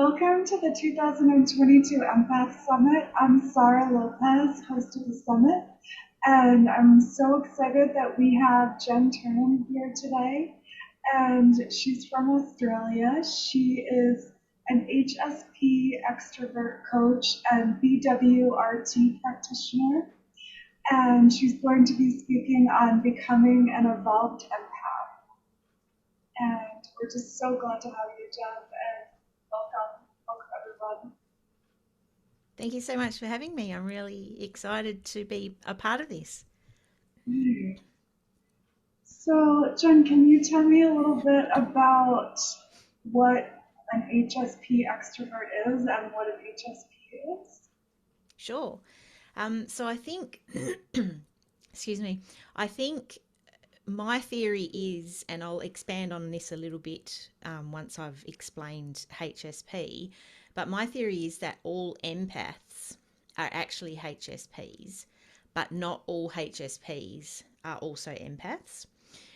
Welcome to the 2022 Empath Summit. I'm Sara Lopez, host of the summit, and I'm so excited that we have Jenn Turnham here today. And she's from Australia. She is an HSP extrovert coach and BWRT practitioner, and she's going to be speaking on becoming an evolved empath. And we're just so glad to have you, Jenn, and welcome everyone. Thank you so much for having me. I'm really excited to be a part of this. Right. So, Jen, can you tell me a little bit about what an HSP extrovert is and what an HSP is? Sure. So I think, excuse me, I think my theory is, and I'll expand on this a little bit once I've explained HSP, but my theory is that all empaths are actually HSPs, but not all HSPs are also empaths.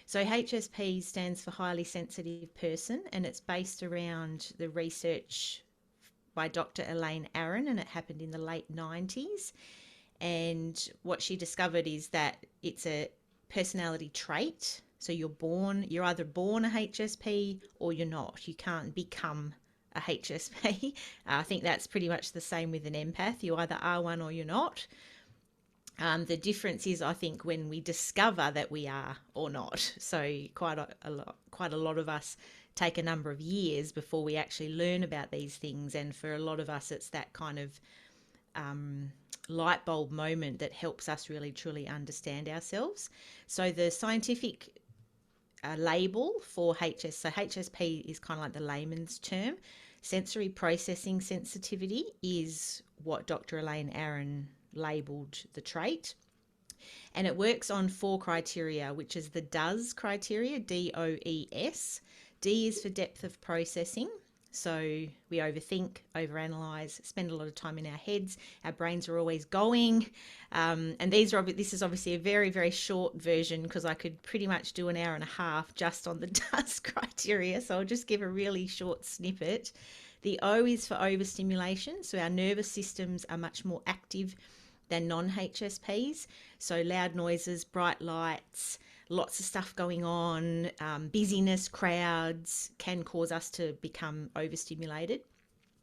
So HSP stands for highly sensitive person, and it's based around the research by Dr. Elaine Aron, and it happened in the late 90s. And what she discovered is that it's a personality trait. So you're either born a HSP or you're not. You can't become a HSP. I think that's pretty much the same with an empath. You either are one or you're not. The difference is, I think, when we discover that we are or not. So quite a lot of us take a number of years before we actually learn about these things, and for a lot of us, it's that kind of light bulb moment that helps us really truly understand ourselves. So the scientific label for so HSP is kind of like the layman's term. Sensory processing sensitivity is what Dr. Elaine Aron labeled the trait. And it works on four criteria, which is the DOES criteria, DOES. D is for depth of processing. So we overthink, overanalyze, spend a lot of time in our heads. Our brains are always going. And this is obviously a very, very short version because I could pretty much do an hour and a half just on the DOES criteria. So I'll just give a really short snippet. The O is for overstimulation. So our nervous systems are much more active than non-HSPs. So loud noises, bright lights, lots of stuff going on, busyness, crowds can cause us to become overstimulated,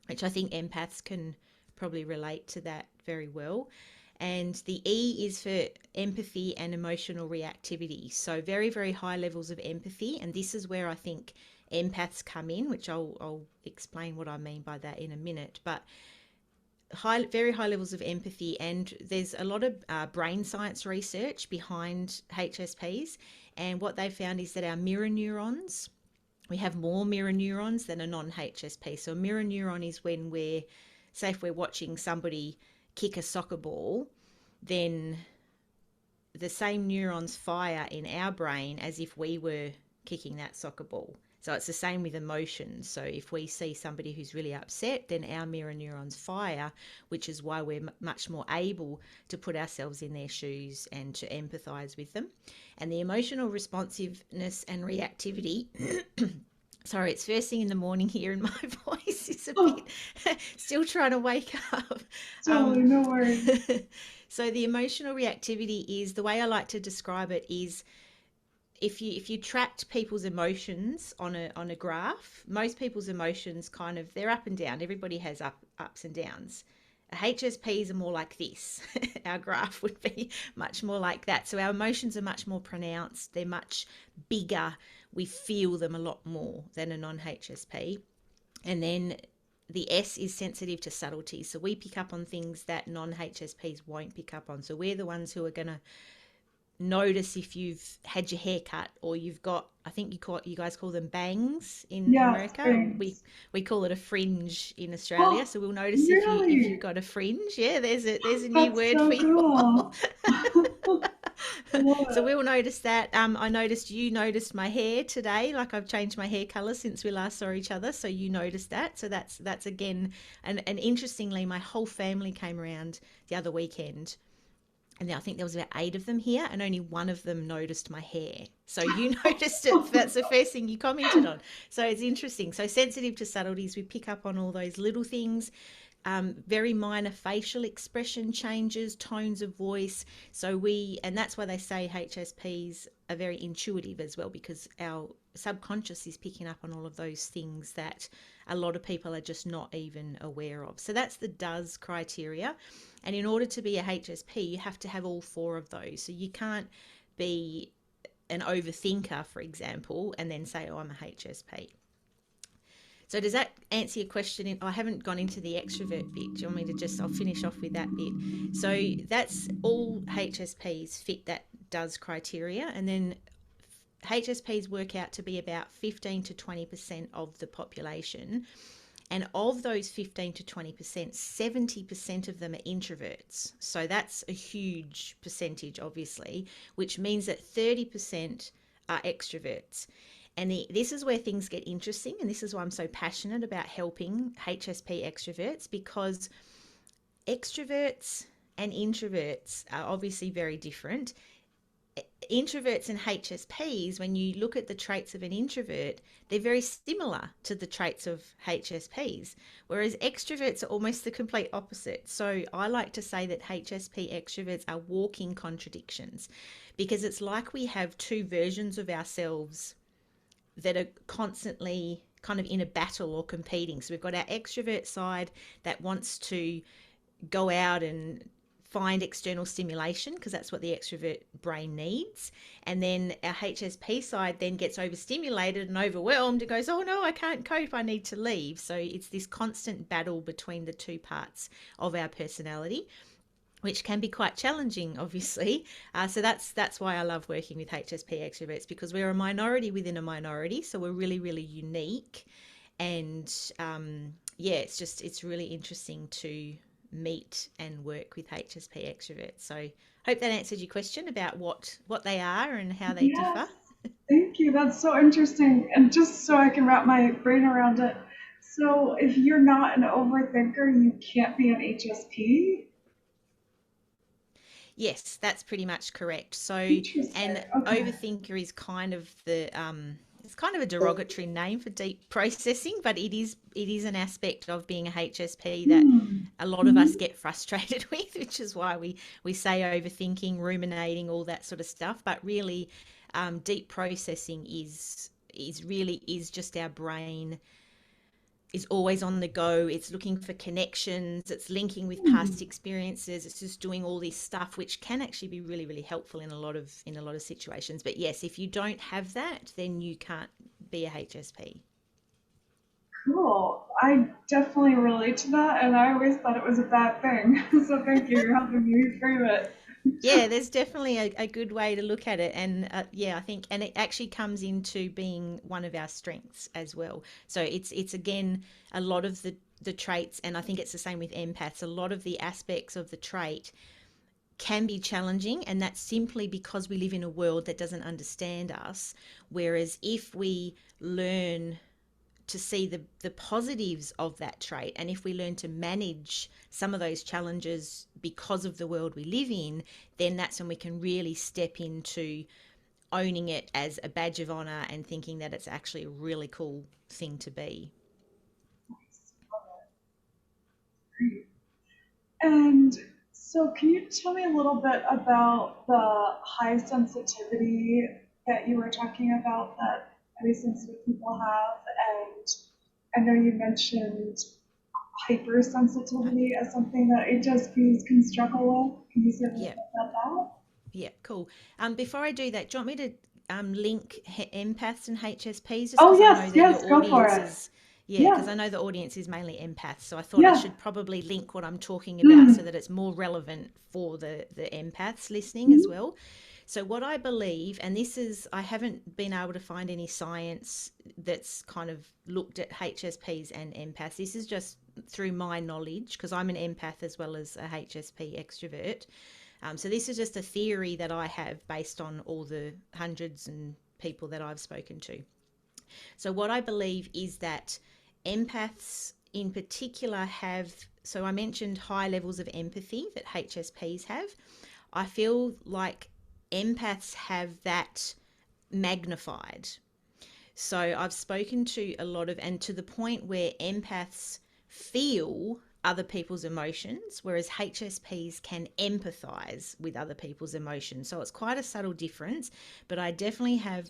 which I think empaths can probably relate to that very well. And the E is for empathy and emotional reactivity. So very, very high levels of empathy. And this is where I think empaths come in, which I'll explain what I mean by that in a minute. But very high levels of empathy, and there's a lot of brain science research behind HSPs, and what they found is that our mirror neurons, we have more mirror neurons than a non-HSP. So a mirror neuron is when say if we're watching somebody kick a soccer ball, then the same neurons fire in our brain as if we were kicking that soccer ball. So it's the same with emotions. So if we see somebody who's really upset, then our mirror neurons fire, which is why we're much more able to put ourselves in their shoes and to empathize with them. And the emotional responsiveness and reactivity. Sorry, it's first thing in the morning here, and my voice is a Oh, bit still trying to wake up. totally, no worries. So the emotional reactivity is, the way I like to describe it is, if you tracked people's emotions on a graph, most people's emotions kind of, they're up and down. Everybody has ups and downs. HSPs are more like this. Our graph would be much more like that. So our emotions are much more pronounced. They're much bigger. We feel them a lot more than a non-HSP. And then the S is sensitive to subtlety. So we pick up on things that non-HSPs won't pick up on. So we're the ones who are going to notice if you've had your hair cut, or you've got, I think you guys call them bangs in Yes, America. thanks. We call it a fringe in Australia. Oh, So we'll notice if you've really? got a fringe. Yeah, there's a new That's word so for you all. cool. Love So it. we'll notice that. I noticed you noticed my hair today. Like, I've changed my hair color since we last saw each other. So you noticed that. So that's again, and interestingly, my whole family came around the other weekend, and I think there was about 8 of them here, and only one of them noticed my hair. So you noticed it. That's the first thing you commented on. So it's interesting. So sensitive to subtleties, we pick up on all those little things. Very minor facial expression changes, tones of voice. And that's why they say HSPs are very intuitive as well, because our subconscious is picking up on all of those things that a lot of people are just not even aware of. So that's the does criteria. And in order to be a HSP, you have to have all 4 of those. So you can't be an overthinker, for example, and then say, oh, I'm a HSP. So does that answer your question? I haven't gone into the extrovert bit. Do you want me to I'll finish off with that bit. So that's all HSPs fit that does criteria. And then HSPs work out to be about 15 to 20% of the population. And of those 15 to 20%, 70% of them are introverts. So that's a huge percentage, obviously, which means that 30% are extroverts. And this is where things get interesting. And this is why I'm so passionate about helping HSP extroverts, because extroverts and introverts are obviously very different. Introverts and HSPs, when you look at the traits of an introvert, they're very similar to the traits of HSPs, whereas extroverts are almost the complete opposite. So I like to say that HSP extroverts are walking contradictions, because it's like we have 2 versions of ourselves that are constantly kind of in a battle or competing. So we've got our extrovert side that wants to go out and find external stimulation, because that's what the extrovert brain needs. And then our HSP side then gets overstimulated and overwhelmed and goes, oh no, I can't cope, I need to leave. So it's this constant battle between the 2 parts of our personality, which can be quite challenging, obviously. So that's why I love working with HSP extroverts, because we're a minority within a minority. So we're really, really unique. And it's really interesting to meet and work with HSP extroverts. So hope that answered your question about what they are and how they Yes, differ. thank you. That's so interesting. And just so I can wrap my brain around it. So if you're not an overthinker, you can't be an HSP? Yes, that's pretty much correct. So, and Interesting. Okay. overthinker is kind of it's kind of a derogatory name for deep processing, but it is an aspect of being a HSP that Hmm. a lot of us Mhm. get frustrated with, which is why we say overthinking, ruminating, all that sort of stuff. But really, deep processing is just our brain is always on the go. It's looking for connections. It's linking with Hmm. past experiences. It's just doing all this stuff, which can actually be really, really helpful in a lot of situations. But yes, if you don't have that, then you can't be a HSP. Cool. I definitely relate to that, and I always thought it was a bad thing. So thank you for helping me frame it. Yeah, there's definitely a good way to look at it. And I think, and it actually comes into being one of our strengths as well. So it's again, a lot of the traits, and I think it's the same with empaths, a lot of the aspects of the trait can be challenging, and that's simply because we live in a world that doesn't understand us. Whereas if we learn to see the positives of that trait, and if we learn to manage some of those challenges because of the world we live in, then that's when we can really step into owning it as a badge of honor and thinking that it's actually a really cool thing to be. Great. And so, can you tell me a little bit about the high sensitivity that you were talking about that highly sensitive people have? And I know you mentioned hypersensitivity as something that HSPs can struggle with. Can you say a little Yeah. bit about that? Yeah, cool. Before I do that, do you want me to link empaths and HSPs, just Oh, because I know yes, that yes, your go for audience it. is, yeah, Yeah, because I know the audience is mainly empaths. So I thought I yeah. should probably link what I'm talking about so Mm, that it's more relevant for the empaths listening as mm, well. So what I believe, and this is, I haven't been able to find any science that's kind of looked at HSPs and empaths. This is just through my knowledge, because I'm an empath as well as a HSP extrovert. So this is just a theory that I have based on all the hundreds and people that I've spoken to. So what I believe is that empaths in particular have, so I mentioned high levels of empathy that HSPs have. I feel like empaths have that magnified. So I've spoken to a lot of, and to the point where empaths feel other people's emotions, whereas HSPs can empathize with other people's emotions. So it's quite a subtle difference, but I definitely have,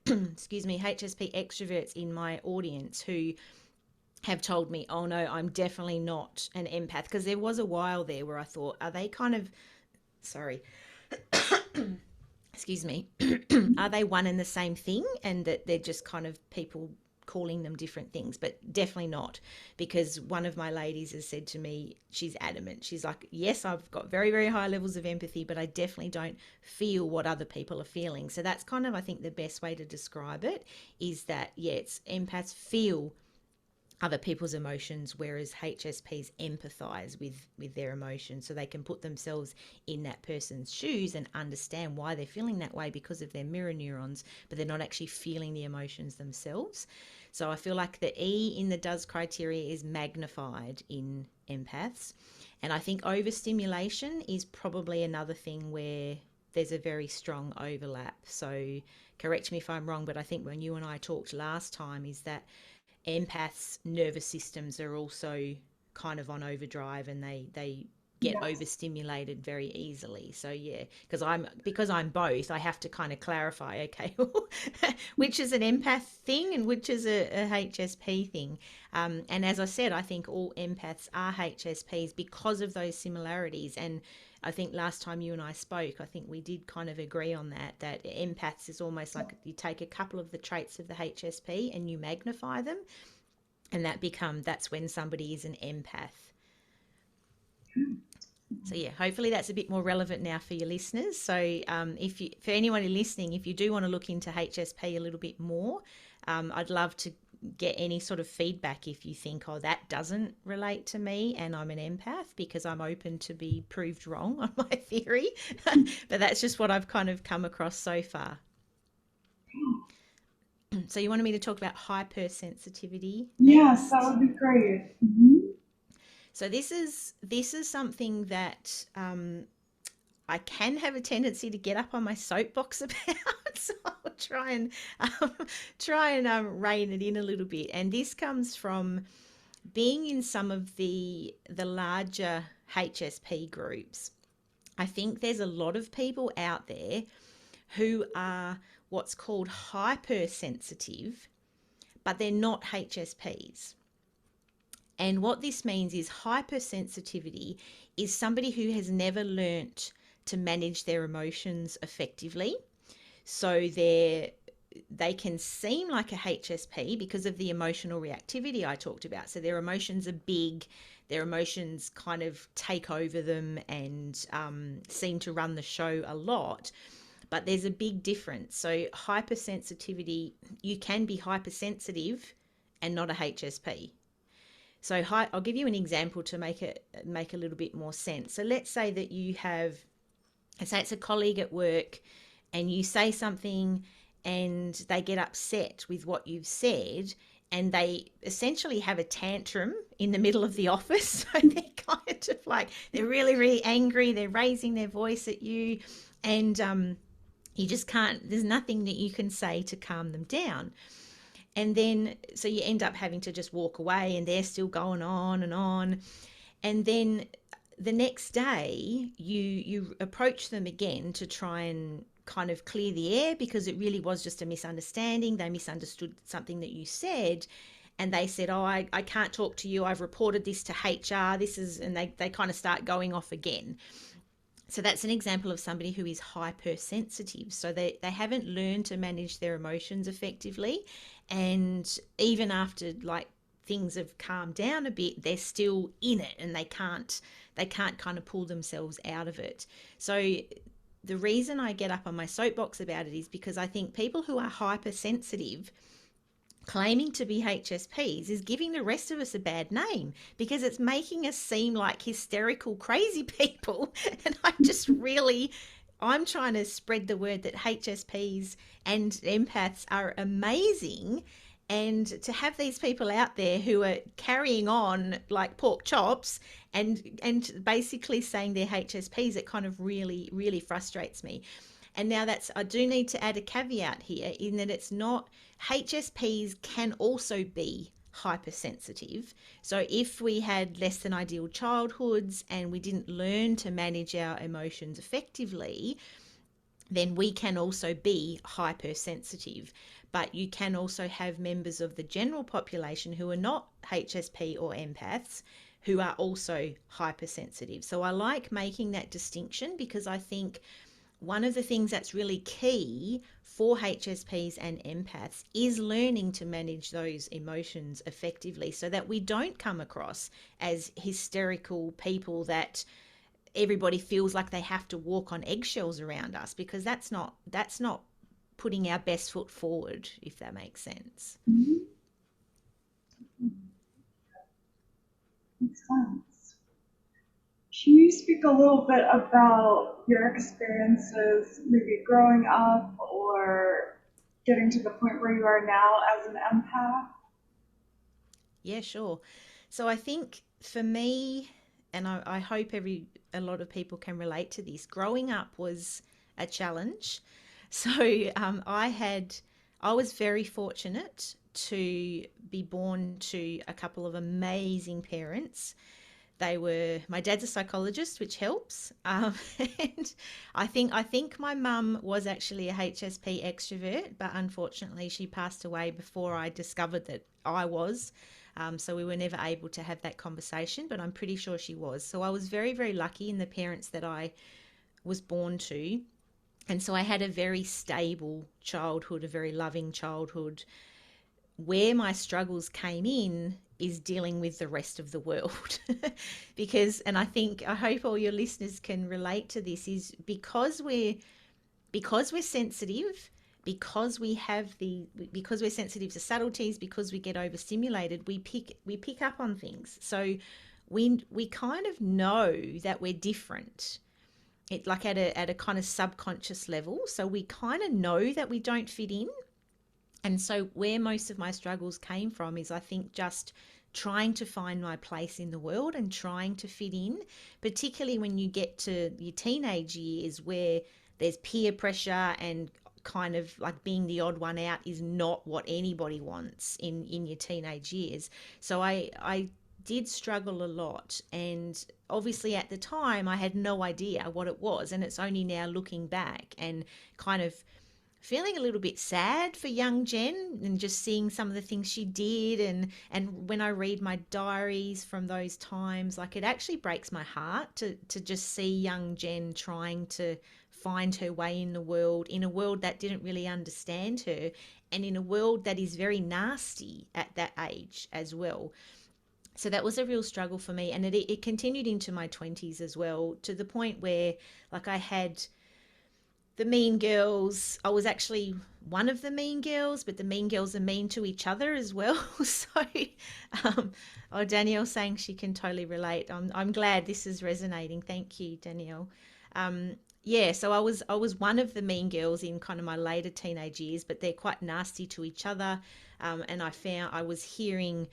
excuse me, HSP extroverts in my audience who have told me, oh no, I'm definitely not an empath. Because there was a while there where I thought, are they kind of, sorry, excuse me, are they one and the same thing, and that they're just kind of people calling them different things? But definitely not, because one of my ladies has said to me, she's adamant, she's like, yes, I've got very, very high levels of empathy, but I definitely don't feel what other people are feeling. So that's kind of, I think, the best way to describe it is that, yeah, it's empaths feel other people's emotions, whereas HSPs empathize with their emotions, so they can put themselves in that person's shoes and understand why they're feeling that way because of their mirror neurons, but they're not actually feeling the emotions themselves. So I feel like the E in the does criteria is magnified in empaths. And I think overstimulation is probably another thing where there's a very strong overlap. So correct me if I'm wrong, but I think when you and I talked last time is that empaths' nervous systems are also kind of on overdrive, and they get Yes. overstimulated very easily. So yeah, because I'm both, I have to kind of clarify, okay, which is an empath thing and which is a HSP thing. And as I said, I think all empaths are HSPs because of those similarities. And I think last time you and I spoke, I think we did kind of agree on that empaths is almost like you take a couple of the traits of the HSP and you magnify them, and that's when somebody is an empath. So yeah, hopefully that's a bit more relevant now for your listeners. So if you, for anyone listening, if you do want to look into HSP a little bit more, I'd love to get any sort of feedback if you think, oh, that doesn't relate to me and I'm an empath, because I'm open to be proved wrong on my theory. But that's just what I've kind of come across so far. So you wanted me to talk about hypersensitivity Yes, that next? would be great. Hmm. So this is something that I can have a tendency to get up on my soapbox about. So I'll um, try and rein it in a little bit. And this comes from being in some of the larger HSP groups. I think there's a lot of people out there who are what's called hypersensitive, but they're not HSPs. And what this means is hypersensitivity is somebody who has never learnt to manage their emotions effectively. So they can seem like a HSP because of the emotional reactivity I talked about. So their emotions are big, their emotions kind of take over them and seem to run the show a lot. But there's a big difference. So hypersensitivity, you can be hypersensitive and not a HSP. So I'll give you an example to make a little bit more sense. So let's say that you have, let's say it's a colleague at work, and you say something and they get upset with what you've said, and they essentially have a tantrum in the middle of the office. So they're kind of like, they're really, really angry, they're raising their voice at you, and you just can't, there's nothing that you can say to calm them down. And then, so you end up having to just walk away, and they're still going on and on. And then the next day, you approach them again to try and kind of clear the air, because it really was just a misunderstanding. They misunderstood something that you said, and they said, oh, I can't talk to you, I've reported this to HR, this is, and they kind of start going off again. So that's an example of somebody who is hypersensitive. So they haven't learned to manage their emotions effectively. And even after like things have calmed down a bit, they're still in it, and they can't kind of pull themselves out of it. So the reason I get up on my soapbox about it is because I think people who are hypersensitive claiming to be HSPs is giving the rest of us a bad name, because it's making us seem like hysterical, crazy people. And I'm trying to spread the word that HSPs and empaths are amazing, And to have these people out there who are carrying on like pork chops and basically saying they're HSPs, it kind of really frustrates me. And now that's, I do need to add a caveat here in that it's not, HSPs can also be hypersensitive. So if we had less than ideal childhoods and we didn't learn to manage our emotions effectively, then we can also be hypersensitive. But you can also have members of the general population who are not HSP or empaths who are also hypersensitive. So I like making that distinction because I think one of the things that's really key for HSPs and empaths is learning to manage those emotions effectively so that we don't come across as hysterical people that everybody feels like they have to walk on eggshells around us, because that's not putting our best foot forward, if that makes sense. Mhm. Makes sense. Can you speak a little bit about your experiences, maybe growing up or getting to the point where you are now as an empath? Yeah, sure. So I think for me, and I hope a lot of people can relate to this, growing up was a challenge. So I was very fortunate to be born to a couple of amazing parents. They were, my dad's a psychologist, which helps, and I think my mum was actually a HSP extrovert, but unfortunately she passed away before I discovered that I was. So we were never able to have that conversation, but I'm pretty sure she was. So I was very lucky in the parents that I was born to, and so I had a very stable childhood, a very loving childhood. Where my struggles came in is dealing with the rest of the world. Because, and I hope all your listeners can relate to this, is because we're sensitive, because we're sensitive to subtleties, because we get overstimulated, we pick up on things. So we kind of know that we're different, it like at a kind of subconscious level. So we kind of know that we don't fit in. And so, where most of my struggles came from is, I think, just trying to find my place in the world and trying to fit in, particularly when you get to your teenage years where there's peer pressure and kind of like being the odd one out is not what anybody wants in your teenage years. So, I did struggle a lot. And obviously, at the time, I had no idea what it was. And it's only now looking back and kind of feeling a little bit sad for young Jenn and just seeing some of the things she did, and when I read my diaries from those times, like, it actually breaks my heart to just see young Jenn trying to find her way in a world that didn't really understand her, and in a world that is very nasty at that age as well. So that was a real struggle for me, and it continued into my 20s as well, to the point where, like, I had the mean girls. I was actually one of the mean girls, but the mean girls are mean to each other as well. So, um, oh, Danielle's saying she can totally relate. I'm glad this is resonating. Thank you, Danielle. Yeah, so I was one of the mean girls in kind of my later teenage years, but they're quite nasty to each other. And I found I was hearing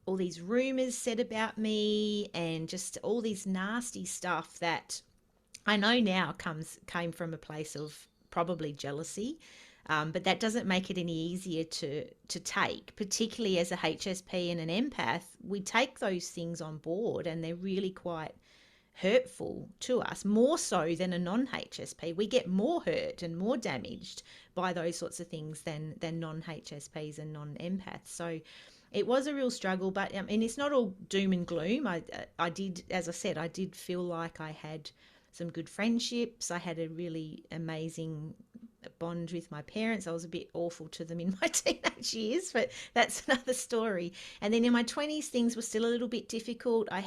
all these rumors said about me and just all this nasty stuff that I know now came from a place of probably jealousy, but that doesn't make it any easier to take. Particularly as a HSP and an empath, we take those things on board, and they're really quite hurtful to us, more so than a non-HSP. We get more hurt and more damaged by those sorts of things than non-HSPs and non-empaths. So it was a real struggle, but it's not all doom and gloom. I did, as I said, I did feel like I had some good friendships. I had a really amazing bond with my parents. I was a bit awful to them in my teenage years, but that's another story. And then in my 20s, things were still a little bit difficult. I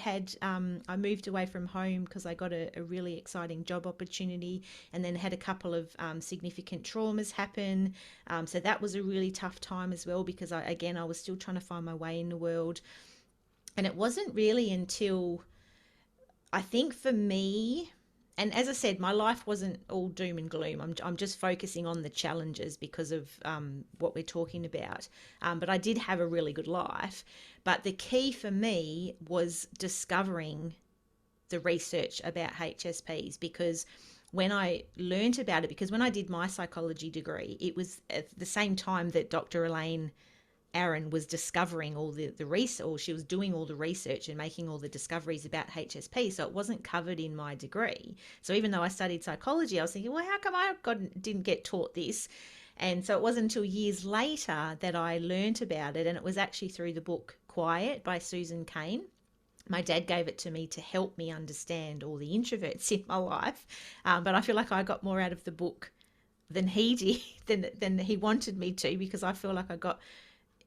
moved away from home because I got a really exciting job opportunity, and then had a couple of significant traumas happen. So that was a really tough time as well, because I was still trying to find my way in the world. And it wasn't really until, I think for me, And as I said, my life wasn't all doom and gloom. I'm just focusing on the challenges because of what we're talking about. But I did have a really good life. But the key for me was discovering the research about HSPs, because when I learnt about it, because when I did my psychology degree, it was at the same time that Dr. Elaine Aaron was discovering all the research, or she was doing all the research and making all the discoveries about HSP. So it wasn't covered in my degree. So even though I studied psychology, I was thinking, well, how come didn't get taught this? And so it wasn't until years later that I learnt about it. And it was actually through the book Quiet by Susan Cain. My dad gave it to me to help me understand all the introverts in my life. But I feel like I got more out of the book than he did, than he wanted me to, because I feel like I got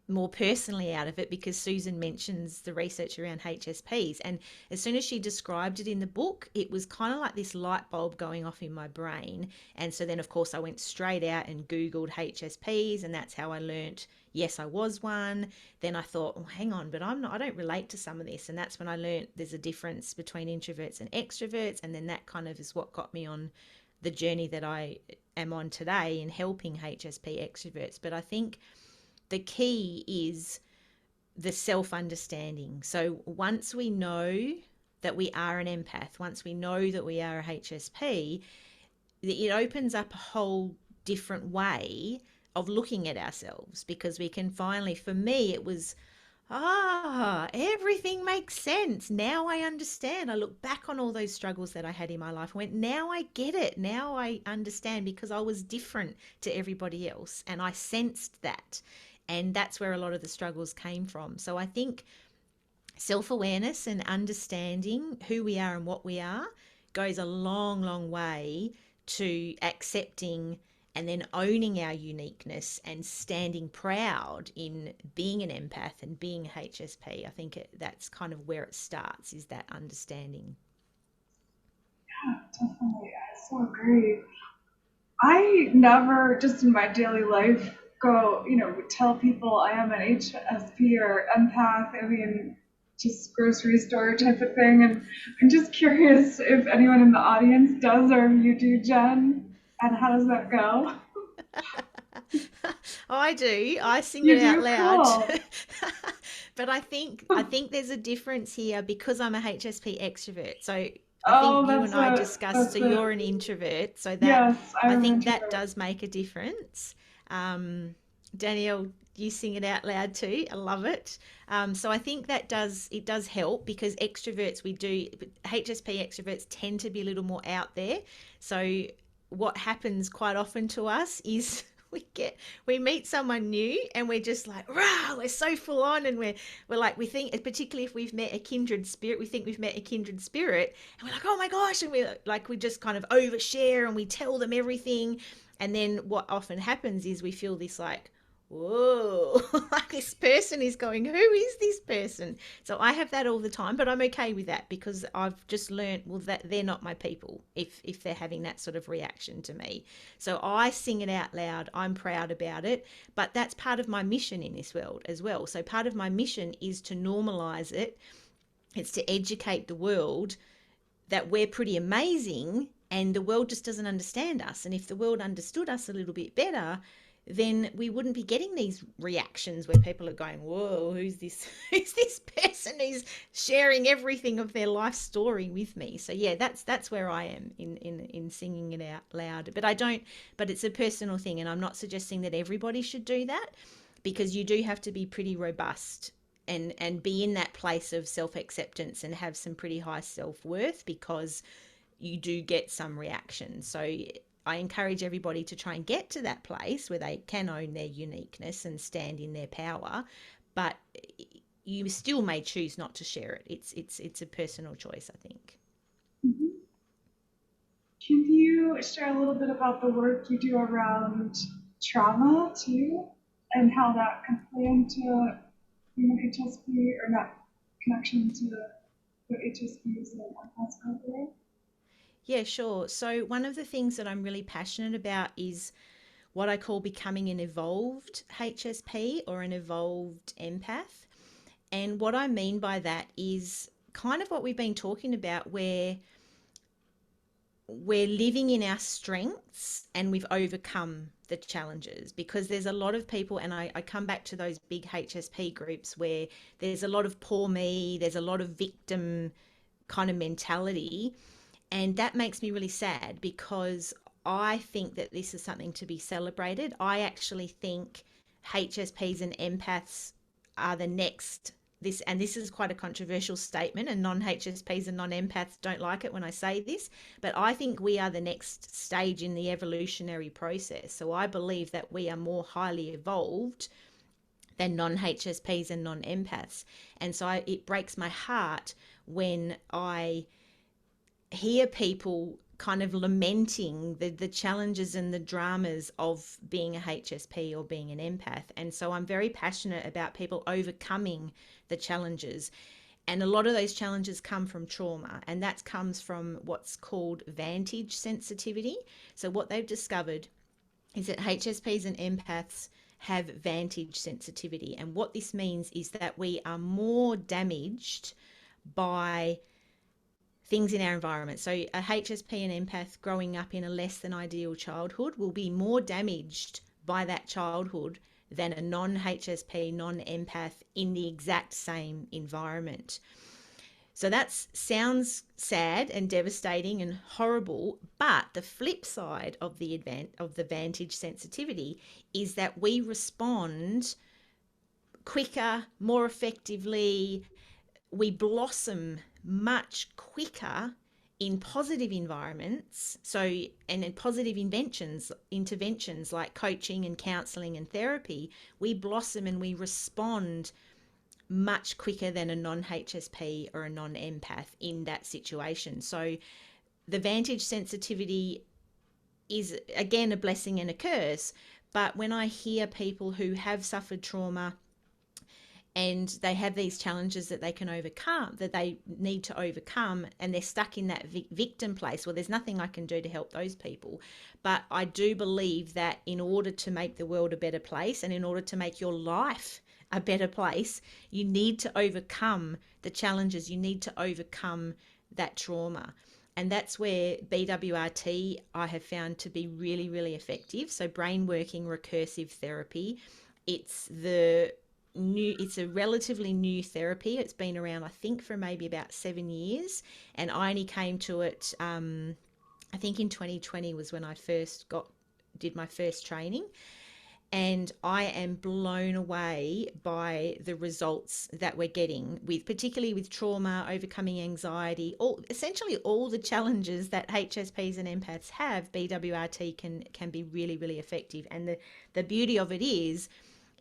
more personally out of it, because Susan mentions the research around HSPs. And as soon as she described it in the book, it was kind of like this light bulb going off in my brain. And so then, of course, I went straight out and Googled HSPs, and that's how I learnt, yes, I was one. Then I thought, oh, hang on, but I don't relate to some of this. And that's when I learnt there's a difference between introverts and extroverts. And then that kind of is what got me on the journey that I am on today in helping HSP extroverts. But I think the key is the self understanding. So once we know that we are an empath, once we know that we are a HSP, it opens up a whole different way of looking at ourselves, because we can finally, for me, it was, everything makes sense. Now I understand. I look back on all those struggles that I had in my life and went, now I get it. Now I understand, because I was different to everybody else and I sensed that. And that's where a lot of the struggles came from. So I think self awareness and understanding who we are and what we are goes a long, long way to accepting and then owning our uniqueness and standing proud in being an empath and being a HSP. I think that's kind of where it starts, is that understanding. Yeah, definitely. I so agree. I never, just in my daily life, go, tell people I am an HSP or empath. I mean, just grocery store type of thing. And I'm just curious if anyone in the audience does, or if you do, Jen, and how does that go? I do. I sing it You out do? loud. Cool. But I think there's a difference here, because I'm a HSP extrovert. So I think Oh, you and I discussed, so that's it. you're an introvert, so that Yes, I I'm an think that introvert. does make a difference. Um, Danielle, you sing it out loud too. I love it. So I think it does help, because extroverts, we do, HSP extroverts tend to be a little more out there. So what happens quite often to us is we meet someone new and we're just like, rah, we're so full on, and we're like, we think, particularly if we've met a kindred spirit, we think we've met a kindred spirit, and we're like, oh my gosh, and we're like, we just kind of overshare and we tell them everything. And then what often happens is we feel this like, whoa, like this person is going, who is this person? So I have that all the time, but I'm okay with that, because I've just learned, well, that they're not my people if they're having that sort of reaction to me. So I sing it out loud. I'm proud about it, but that's part of my mission in this world as well. So part of my mission is to normalize it. It's to educate the world that we're pretty amazing, and the world just doesn't understand us. And if the world understood us a little bit better, then we wouldn't be getting these reactions where people are going, whoa, who's this who's this person who's sharing everything of their life story with me? So yeah, that's where I am in singing it out loud. But I don't, but it's a personal thing, and I'm not suggesting that everybody should do that, because you do have to be pretty robust and be in that place of self-acceptance and have some pretty high self-worth, because you do get some reactions. So I encourage everybody to try and get to that place where they can own their uniqueness and stand in their power, but you still may choose not to share it. It's a personal choice, I think. Mhm. Can you share a little bit about the work you do around trauma too, and how that can play into human HSP, or not connection to what HSPs and empaths go through? Yeah, sure. So one of the things that I'm really passionate about is what I call becoming an evolved HSP or an evolved empath. And what I mean by that is kind of what we've been talking about, where we're living in our strengths and we've overcome the challenges, because there's a lot of people, and I come back to those big HSP groups where there's a lot of poor me, there's a lot of victim kind of mentality. And that makes me really sad, because I think that this is something to be celebrated. I actually think HSPs and empaths are the next, this is quite a controversial statement, and non-HSPs and non-empaths don't like it when I say this, but I think we are the next stage in the evolutionary process. So I believe that we are more highly evolved than non-HSPs and non-empaths. And so it breaks my heart when I hear people kind of lamenting the challenges and the dramas of being a HSP or being an empath. And so I'm very passionate about people overcoming the challenges. And a lot of those challenges come from trauma, and that comes from what's called vantage sensitivity. So what they've discovered is that HSPs and empaths have vantage sensitivity. And what this means is that we are more damaged by things in our environment. So a HSP and empath growing up in a less than ideal childhood will be more damaged by that childhood than a non-HSP, non-empath in the exact same environment. So that sounds sad and devastating and horrible, but the flip side of the vantage sensitivity is that we respond quicker, more effectively, we blossom much quicker in positive environments. So, and in positive interventions like coaching and counseling and therapy, we blossom and we respond much quicker than a non-HSP or a non-empath in that situation. So the vantage sensitivity is again a blessing and a curse. But when I hear people who have suffered trauma and they have these challenges that they can overcome, that they need to overcome, and they're stuck in that victim place, well, there's nothing I can do to help those people. But I do believe that in order to make the world a better place, and in order to make your life a better place, you need to overcome the challenges, you need to overcome that trauma. And that's where BWRT I have found to be really, really effective. So brain working recursive therapy, it's a relatively new therapy. It's been around, I think, for maybe about 7 years, and I only came to it, I think in 2020 was when I did my first training, and I am blown away by the results that we're getting with, particularly with trauma, overcoming anxiety, essentially all the challenges that HSPs and empaths have. BWRT can be really, really effective, and the beauty of it is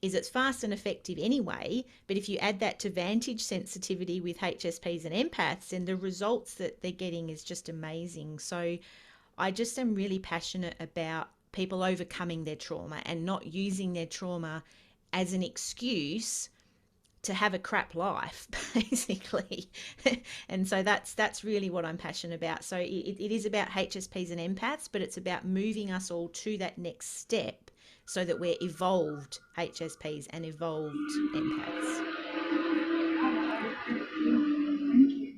it's fast and effective anyway, but if you add that to vantage sensitivity with HSPs and empaths, then the results that they're getting is just amazing. So I just am really passionate about people overcoming their trauma and not using their trauma as an excuse to have a crap life, basically. And so that's really what I'm passionate about. So it is about HSPs and empaths, but it's about moving us all to that next step so that we're evolved HSPs and evolved empaths. Thank you.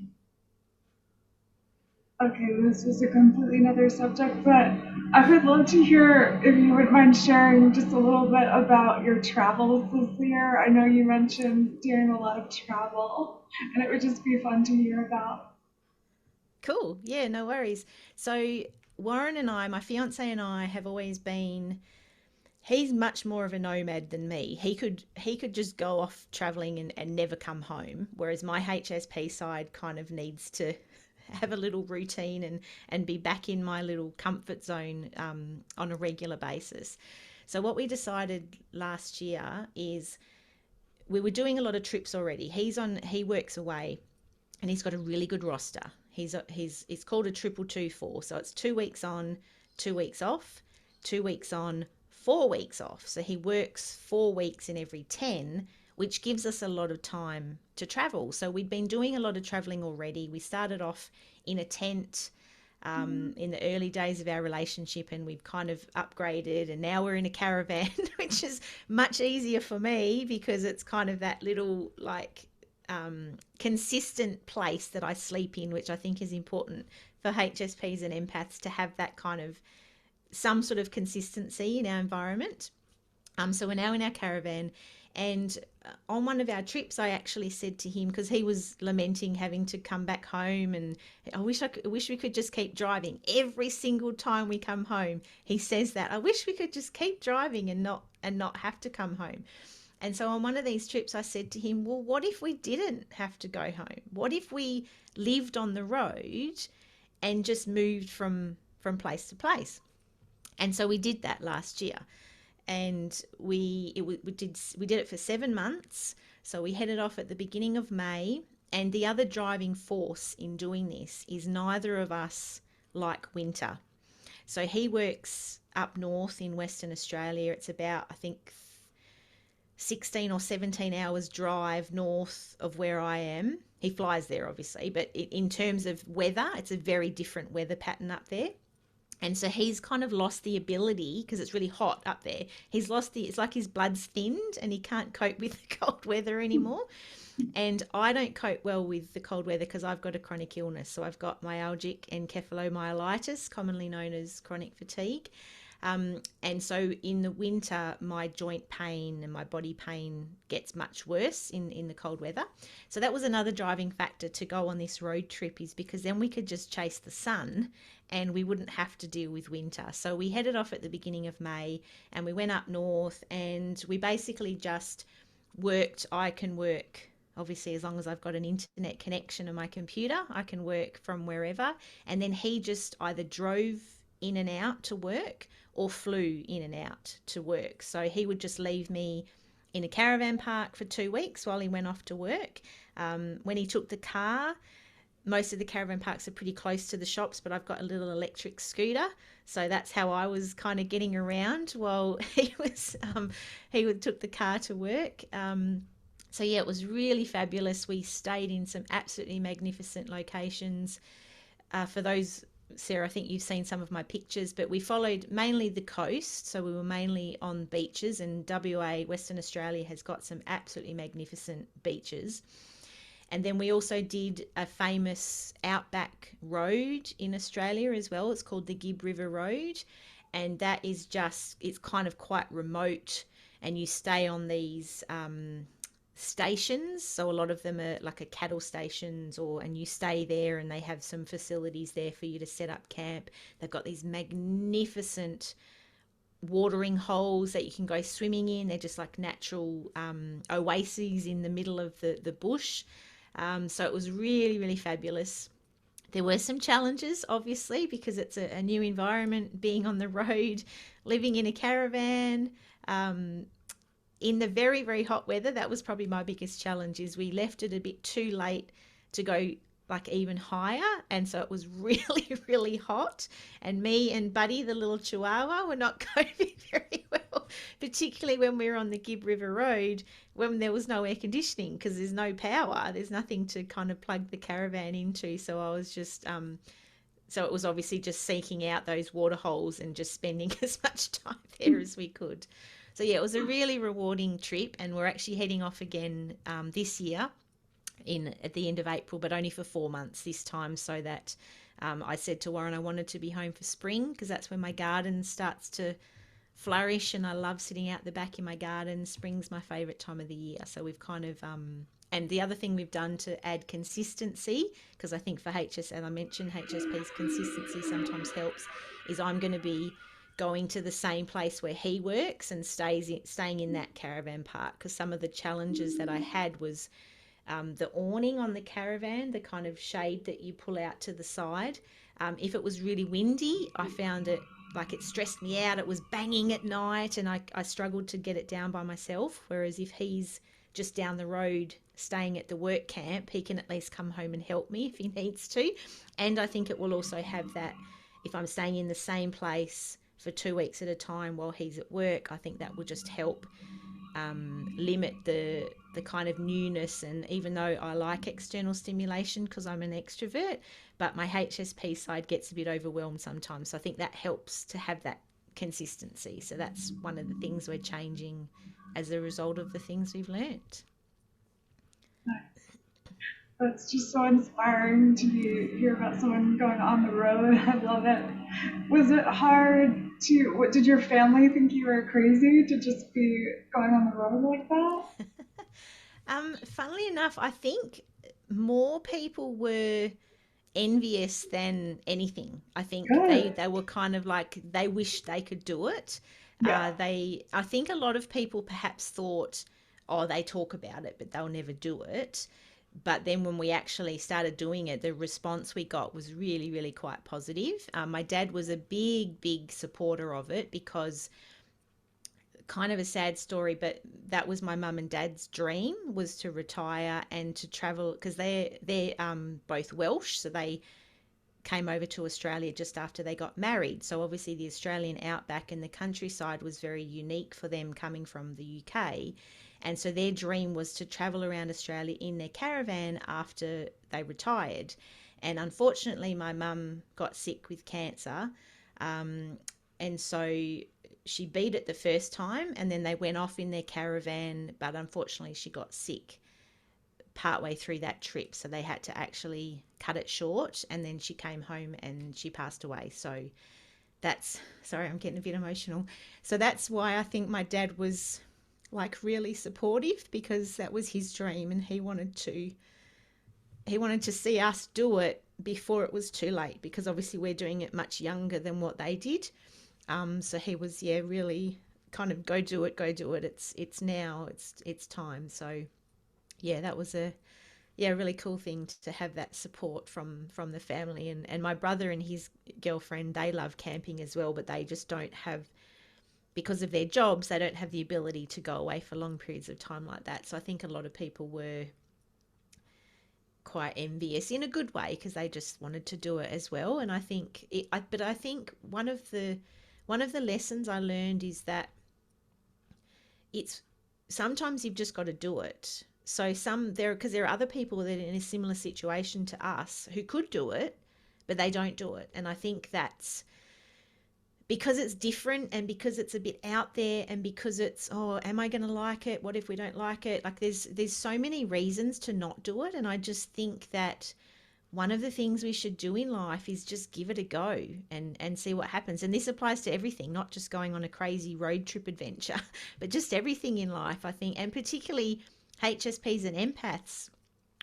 Okay, this was a completely another subject, but I would love to hear if you would mind sharing just a little bit about your travels this year. I know you mentioned doing a lot of travel, and it would just be fun to hear about. Cool. Yeah, no worries. So Warren and I, my fiance and I, have always been, he's much more of a nomad than me. He could just go off traveling and never come home, whereas my HSP side kind of needs to have a little routine and be back in my little comfort zone on a regular basis. So what we decided last year is we were doing a lot of trips already. He works away, and he's got a really good roster. He's it's called a 2-2-2-4. So it's 2 weeks on, 2 weeks off, 2 weeks on, 4 weeks off. So he works 4 weeks in every 10, which gives us a lot of time to travel. So we'd been doing a lot of traveling already. We started off in a tent in the early days of our relationship, and we've kind of upgraded, and now we're in a caravan, which is much easier for me because it's kind of that little like consistent place that I sleep in, which I think is important for HSPs and empaths to have that kind of some sort of consistency in our environment. So we're now in our caravan, and on one of our trips, I actually said to him, because he was lamenting having to come back home, and I wish we could just keep driving every single time we come home. He says that I wish we could just keep driving and not have to come home. And so on one of these trips, I said to him, well, what if we didn't have to go home? What if we lived on the road and just moved from place to place? And so we did that last year, and we did it for 7 months. So we headed off at the beginning of May. And the other driving force in doing this is neither of us like winter. So he works up north in Western Australia. It's about, I think, 16 or 17 hours drive north of where I am. He flies there, obviously, but in terms of weather, it's a very different weather pattern up there. And so he's kind of lost the ability, because it's really hot up there. It's like his blood's thinned and he can't cope with the cold weather anymore. And I don't cope well with the cold weather because I've got a chronic illness. So I've got myalgic encephalomyelitis, commonly known as chronic fatigue. And so in the winter, my joint pain and my body pain gets much worse in the cold weather. So that was another driving factor to go on this road trip, is because then we could just chase the sun and we wouldn't have to deal with winter. So we headed off at the beginning of May and we went up north, and we basically just worked. I can work, obviously, as long as I've got an internet connection on my computer, I can work from wherever. And then he just either drove in and out to work or flew in and out to work. So he would just leave me in a caravan park for 2 weeks while he went off to work. When he took the car, most of the caravan parks are pretty close to the shops, but I've got a little electric scooter. So that's how I was kind of getting around while he took the car to work. So yeah, it was really fabulous. We stayed in some absolutely magnificent locations. For those, Sarah, I think you've seen some of my pictures, but we followed mainly the coast. So we were mainly on beaches, and WA, Western Australia, has got some absolutely magnificent beaches. And then we also did a famous outback road in Australia as well. It's called the Gibb River Road. And that is it's kind of quite remote, and you stay on these stations. So a lot of them are like a cattle stations, and you stay there, and they have some facilities there for you to set up camp. They've got these magnificent watering holes that you can go swimming in. They're just like natural oases in the middle of the bush. So it was really, really fabulous. There were some challenges, obviously, because it's a new environment, being on the road, living in a caravan. In the very, very hot weather, that was probably my biggest challenge, is we left it a bit too late to go like even higher. And so it was really, really hot. And me and Buddy, the little chihuahua, were not coping very well, particularly when we were on the Gibb River Road, when there was no air conditioning, because there's no power. There's nothing to kind of plug the caravan into. So I was just, so it was obviously just seeking out those water holes and just spending as much time there as we could. So yeah, it was a really rewarding trip, and we're actually heading off again this year at the end of April, but only for 4 months this time, so that I said to Warren I wanted to be home for spring, because that's when my garden starts to flourish, and I love sitting out the back in my garden. Spring's my favourite time of the year. So we've kind of and the other thing we've done to add consistency, because I think for as I mentioned, HSP's consistency sometimes helps, is I'm going to be going to the same place where he works and staying in that caravan park, because some of the challenges that I had was the awning on the caravan, the kind of shade that you pull out to the side. If it was really windy, I found it like it stressed me out. It was banging at night, and I struggled to get it down by myself. Whereas if he's just down the road staying at the work camp, he can at least come home and help me if he needs to. And I think it will also have that, if I'm staying in the same place for 2 weeks at a time while he's at work, I think that will just help limit the kind of newness. And even though I like external stimulation because I'm an extrovert, but my HSP side gets a bit overwhelmed sometimes. So I think that helps to have that consistency. So that's one of the things we're changing as a result of the things we've learnt. That's just so inspiring to hear about someone going on the road. I love it. Was it hard to, what, did your family think you were crazy to just be going on the road like that? Funnily enough, I think more people were envious than anything. I think Good. they were kind of like they wished they could do it. Yeah. I think a lot of people perhaps thought, oh, they talk about it, but they'll never do it. But then when we actually started doing it, the response we got was really, really quite positive. My dad was a big supporter of it because kind of a sad story, but that was my mum and dad's dream was to retire and to travel because they're both Welsh, so they came over to Australia just after they got married. So obviously the Australian outback and the countryside was very unique for them coming from the UK. And so their dream was to travel around Australia in their caravan after they retired. And unfortunately, my mum got sick with cancer. Um, and so she beat it the first time, and then they went off in their caravan. But unfortunately, she got sick partway through that trip, so they had to actually cut it short, and then she came home and she passed away. So that's, sorry, I'm getting a bit emotional. So that's why I think my dad was like really supportive, because that was his dream and he wanted to see us do it before it was too late, because obviously we're doing it much younger than what they did. So he was, yeah, really kind of go do it. It's now, it's time. So yeah, that was a, yeah, really cool thing to have that support from the family. And my brother and his girlfriend, they love camping as well, but they just don't have, because of their jobs, they don't have the ability to go away for long periods of time like that. So I think a lot of people were quite envious in a good way, because they just wanted to do it as well. And I think but I think one of the lessons I learned is that it's sometimes you've just got to do it. So because there are other people that are in a similar situation to us who could do it, but they don't do it. And I think that's because it's different, and because it's a bit out there, and because it's, oh, am I going to like it? What if we don't like it? Like there's so many reasons to not do it. And I just think that one of the things we should do in life is just give it a go and see what happens. And this applies to everything, not just going on a crazy road trip adventure, but just everything in life, I think. And particularly HSPs and empaths,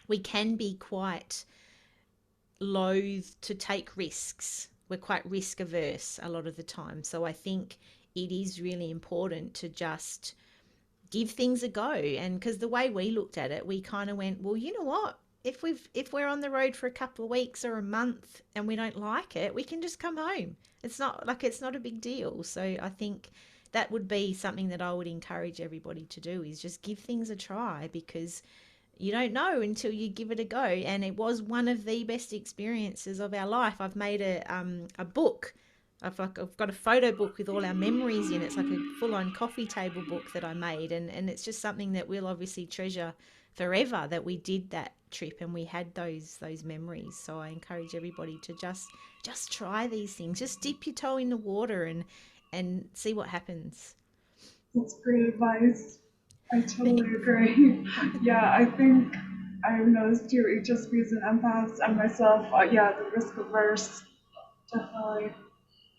we can be quite loath to take risks. We're quite risk averse a lot of the time. So I think it is really important to just give things a go. And because the way we looked at it, we kind of went, well, you know what? If we're on the road for a couple of weeks or a month and we don't like it, we can just come home. It's not a big deal. So I think that would be something that I would encourage everybody to do, is just give things a try, because you don't know until you give it a go. And it was one of the best experiences of our life. I've made a book. I've got a photo book with all our memories in it. It's like a full-on coffee table book that I made, and it's just something that we'll obviously treasure forever, that we did that trip and we had those memories. So I encourage everybody to just try these things. Just dip your toe in the water and see what happens. That's great advice. I totally agree. Yeah, I think I've noticed too, HSPs and empaths and myself, yeah, the risk averse, definitely.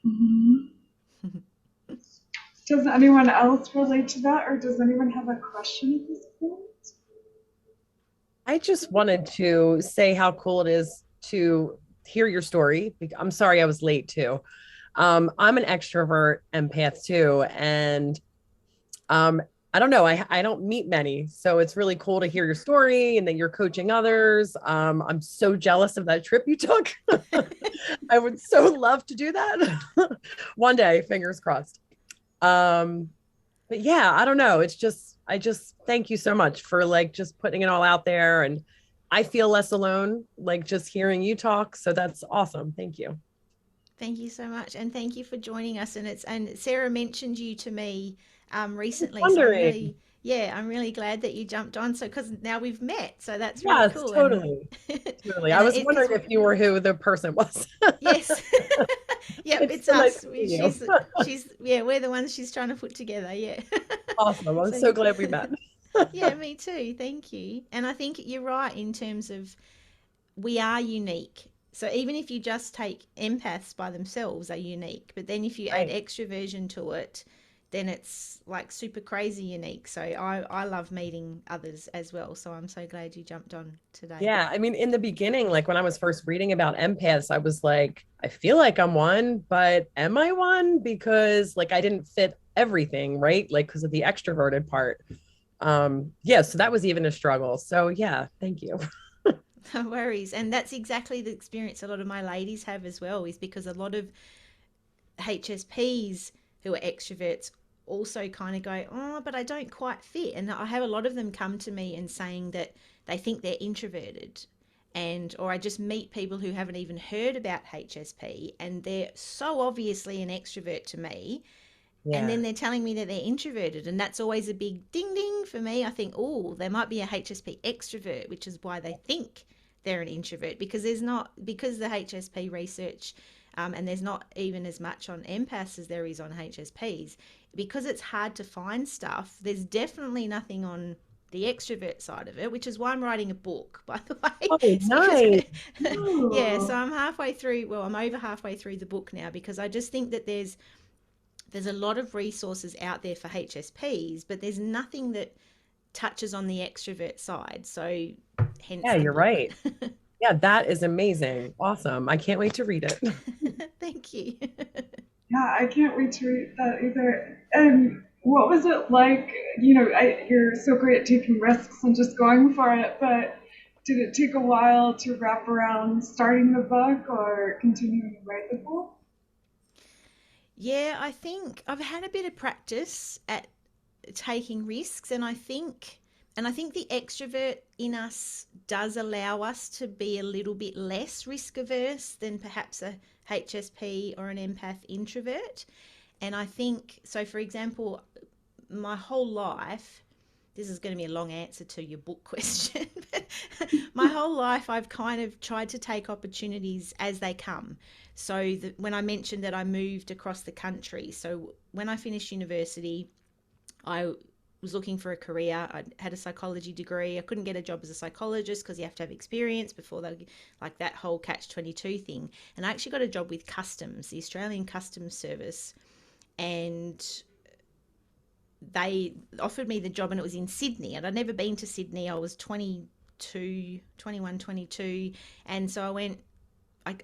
Hmm. Does anyone else relate to that, or does anyone have a question at this point? I just wanted to say how cool it is to hear your story. I'm sorry I was late too. I'm an extrovert empath too. And um, I don't know, I don't meet many. So it's really cool to hear your story and that you're coaching others. I'm so jealous of that trip you took. I would so love to do that one day, fingers crossed. Um, but yeah, I don't know. I just thank you so much for like just putting it all out there. And I feel less alone, like just hearing you talk. So that's awesome. Thank you. Thank you so much, and thank you for joining us. And Sarah mentioned you to me recently, so Wondering. I'm really glad that you jumped on. So because now we've met, so that's really Yes, cool. And totally. Totally. I and was it because wondering if you were who the person was. yes, yep, It's it's so nice us. to meet you. She's yeah, we're the ones she's trying to put together. Yeah. Awesome. I'm So so glad we met. Yeah, me too. Thank you. And I think you're right in terms of we are unique. So even if you just take empaths by themselves are unique, but then if you add Right. extroversion to it, then it's like super crazy unique. So I love meeting others as well. So I'm so glad you jumped on today. Yeah, I mean, in the beginning, like when I was first reading about empaths, I was like, I feel like I'm one, but am I one? Because like I didn't fit everything, right? Like because of the extroverted part. Yeah, so that was even a struggle. So yeah, thank you. No worries. And that's exactly the experience a lot of my ladies have as well, is because a lot of HSPs who are extroverts also kind of go, oh, but I don't quite fit. And I have a lot of them come to me and saying that they think they're introverted. And, or I just meet people who haven't even heard about HSP and they're so obviously an extrovert to me. And Yeah. then they're telling me that they're introverted. And that's always a big ding ding for me. I think, oh, they might be a HSP extrovert, which is why they think they're an introvert because there's not, because the HSP research and there's not even as much on empaths as there is on HSPs. Because it's hard to find stuff, there's definitely nothing on the extrovert side of it, which is why I'm writing a book, by the way. Oh, It's because, nice. yeah, so Ooh. I'm halfway through, well, I'm over halfway through the book now because I just think that there's a lot of resources out there for HSPs, but there's nothing that touches on the extrovert side. So, hence Yeah, the you're book. right. Yeah, that is amazing. Awesome. I can't wait to read it. Thank you. Yeah, I can't wait to read that either. And what was it like? You're so great at taking risks and just going for it, but did it take a while to wrap around starting the book or continuing to write the book? Yeah, I think I've had a bit of practice at taking risks, and I think the extrovert in us does allow us to be a little bit less risk averse than perhaps a HSP or an empath introvert. And I think so, for example, my whole life, this is going to be a long answer to your book question, but my whole life I've kind of tried to take opportunities as they come. So when I mentioned that I moved across the country, so when I finished university, I was looking for a career. I had a psychology degree. I couldn't get a job as a psychologist because you have to have experience before they, like that whole catch 22 thing. And I actually got a job with customs, the Australian Customs Service, and they offered me the job and it was in Sydney and I'd never been to Sydney. I was 22, 21, 22. And so I went,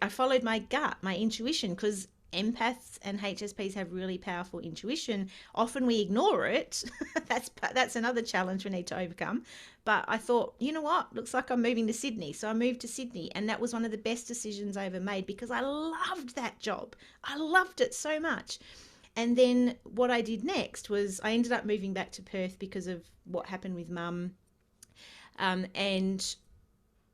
I followed my gut, my intuition, because empaths and HSPs have really powerful intuition. Often we ignore it. That's another challenge we need to overcome. But I thought, you know what? Looks like I'm moving to Sydney. So I moved to Sydney and that was one of the best decisions I ever made because I loved that job. I loved it so much. And then what I did next was I ended up moving back to Perth because of what happened with mum. And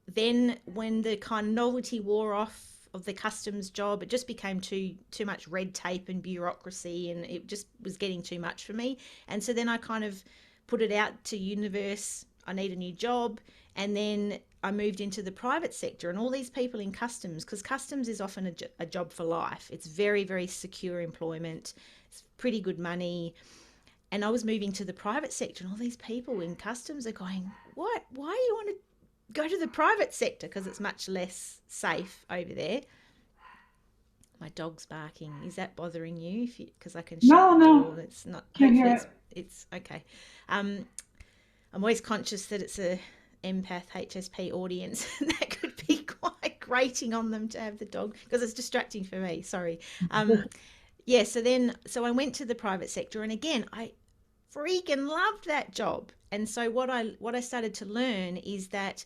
then when the kind of novelty wore off of the customs job, it just became too much red tape and bureaucracy, and it just was getting too much for me. And so then I kind of put it out to universe. I need a new job, and then I moved into the private sector, and all these people in customs, because customs is often a job for life. It's very very secure employment. It's pretty good money. And I was moving to the private sector, and all these people in customs are going, "What? Why do you want to go to the private sector because it's much less safe over there?" My dog's barking. Is that bothering you? If because I can shut No, the no, door. It's not. can't Hopefully, hear it's it. it's okay. Um, I'm always conscious that it's a empath HSP audience, and that could be quite grating on them to have the dog because it's distracting for me. Sorry. Um, yeah. So I went to the private sector, and again, I freaking loved that job. And so what I started to learn is that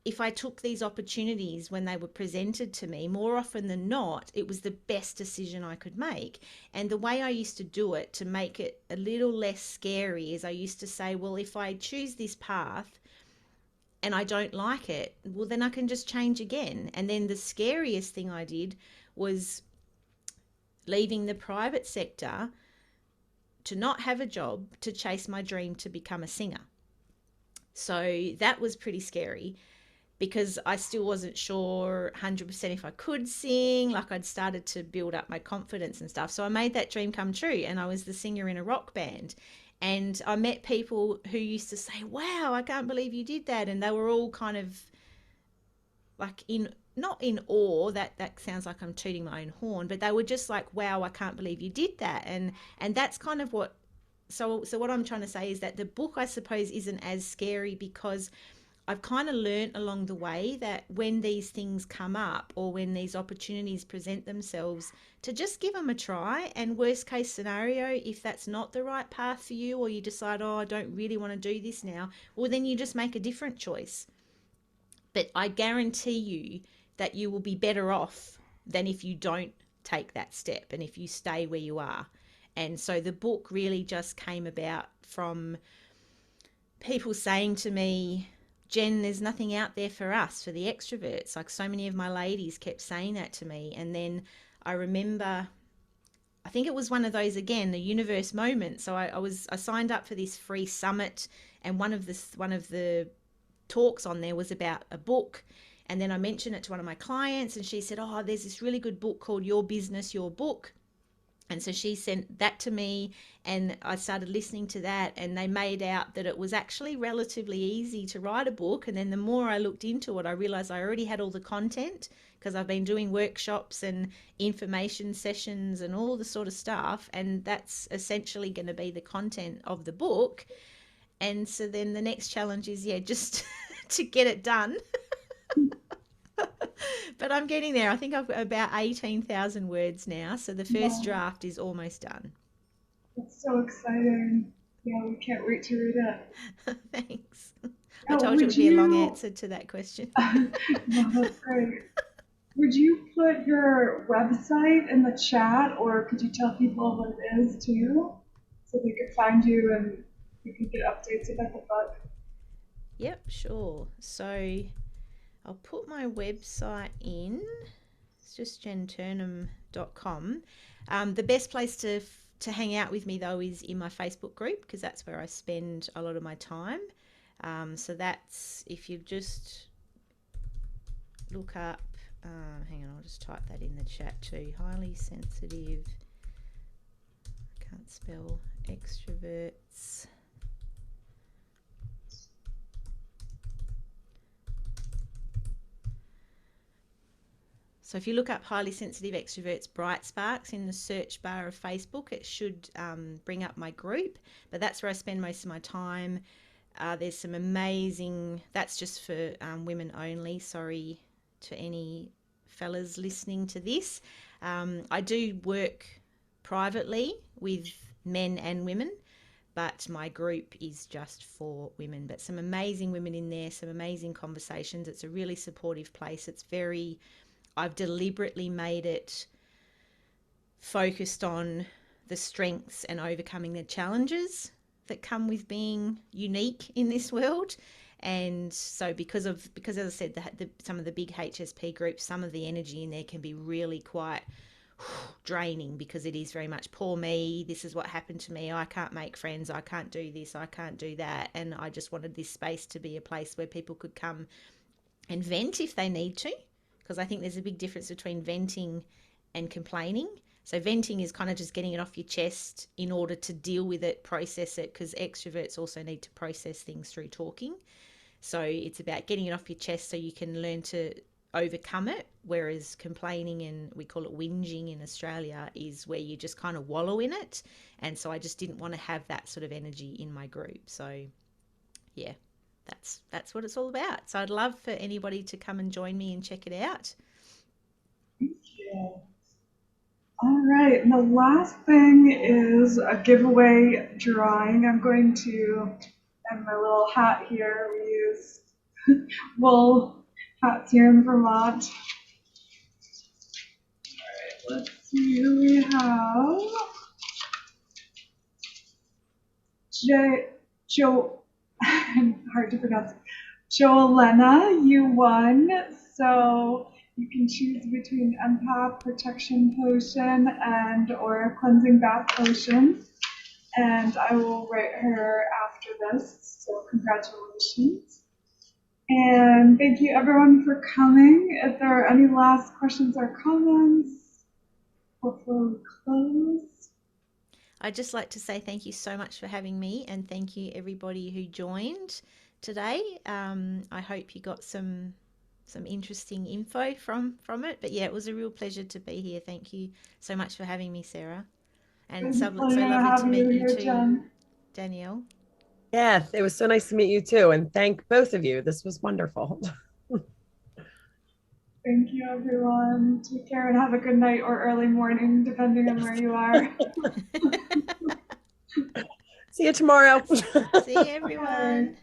if I took these opportunities when they were presented to me, more often than not, it was the best decision I could make. And the way I used to do it to make it a little less scary is I used to say, well, if I choose this path and I don't like it, well, then I can just change again. And then the scariest thing I did was leaving the private sector to not have a job to chase my dream to become a singer. So that was pretty scary because I still wasn't sure 100% if I could sing. Like I'd started to build up my confidence and stuff. So I made that dream come true and I was the singer in a rock band. And I met people who used to say, wow, I can't believe you did that. And they were all kind of like not in awe, that sounds like I'm tooting my own horn, but they were just like, wow, I can't believe you did that. And that's kind of what, so what I'm trying to say is that the book, I suppose, isn't as scary because I've kind of learned along the way that when these things come up or when these opportunities present themselves, to just give them a try. And worst case scenario, if that's not the right path for you, or you decide, oh, I don't really want to do this now, well, then you just make a different choice. But I guarantee you that you will be better off than if you don't take that step and if you stay where you are. And so the book really just came about from people saying to me, Jen, there's nothing out there for us, for the extroverts. Like, so many of my ladies kept saying that to me. And then I remember, I think it was one of those, again, the universe moment. So I signed up for this free summit, and one of the talks on there was about a book. And then I mentioned it to one of my clients, and she said, oh, there's this really good book called Your Business, Your Book. And so she sent that to me, and I started listening to that, and they made out that it was actually relatively easy to write a book. And then the more I looked into it, I realized I already had all the content because I've been doing workshops and information sessions and all the sort of stuff, and that's essentially going to be the content of the book. And so then the next challenge is, yeah, just to get it done. But I'm getting there. I think I've got about 18,000 words now. So the first Wow, draft is almost done. that's so exciting. Yeah, we can't wait to read it. Thanks. I Now, told you it would would be a long you, answer to that question. no, that's great. Would you put your website in the chat, or could you tell people what it is too, so they could find you and you could get updates about the book? Yep, sure. So I'll put my website in. It's just jennturnham.com. The best place to hang out with me though is in my Facebook group, because that's where I spend a lot of my time. So that's, if you just look up, hang on, I'll just type that in the chat too. Highly sensitive, can't spell, extroverts. So if you look up highly sensitive extroverts bright sparks in the search bar of Facebook, it should bring up my group. But that's where I spend most of my time. There's some amazing, that's just for women only. Sorry to any fellas listening to this. I do work privately with men and women, but my group is just for women. But some amazing women in there, some amazing conversations. It's a really supportive place. I've deliberately made it focused on the strengths and overcoming the challenges that come with being unique in this world. And so because as I said, some of the big HSP groups, some of the energy in there can be really quite draining, because it is very much poor me, this is what happened to me, I can't make friends, I can't do this, I can't do that. And I just wanted this space to be a place where people could come and vent if they need to, because I think there's a big difference between venting and complaining. So venting is kind of just getting it off your chest in order to deal with it, process it, because extroverts also need to process things through talking. So it's about getting it off your chest so you can learn to overcome it, whereas complaining, and we call it whinging in Australia, is where you just kind of wallow in it. And so I just didn't want to have that sort of energy in my group. So yeah, that's what it's all about. So I'd love for anybody to come and join me and check it out. Thank you. All right, and the last thing is a giveaway drawing. I'm going to have my little hat here. We use wool hats here in Vermont. All right, let's see who we have. Jo, hard to pronounce. Joelena, you won. So you can choose between Empath Protection Potion and or Cleansing Bath Potion. And I will write her after this. So congratulations. And thank you everyone for coming. If there are any last questions or comments before we close. I'd just like to say thank you so much for having me, and thank you everybody who joined today. I hope you got some interesting info from it. But yeah, it was a real pleasure to be here. Thank you so much for having me, Sarah. It And was a so pleasure to lovely to have you meet you here, too, Jenn. Danielle. Yeah, it was so nice to meet you too. And thank both of you. This was wonderful. Thank you, everyone. Take care and have a good night or early morning, depending on where you are. See you tomorrow. See you, Bye. everyone.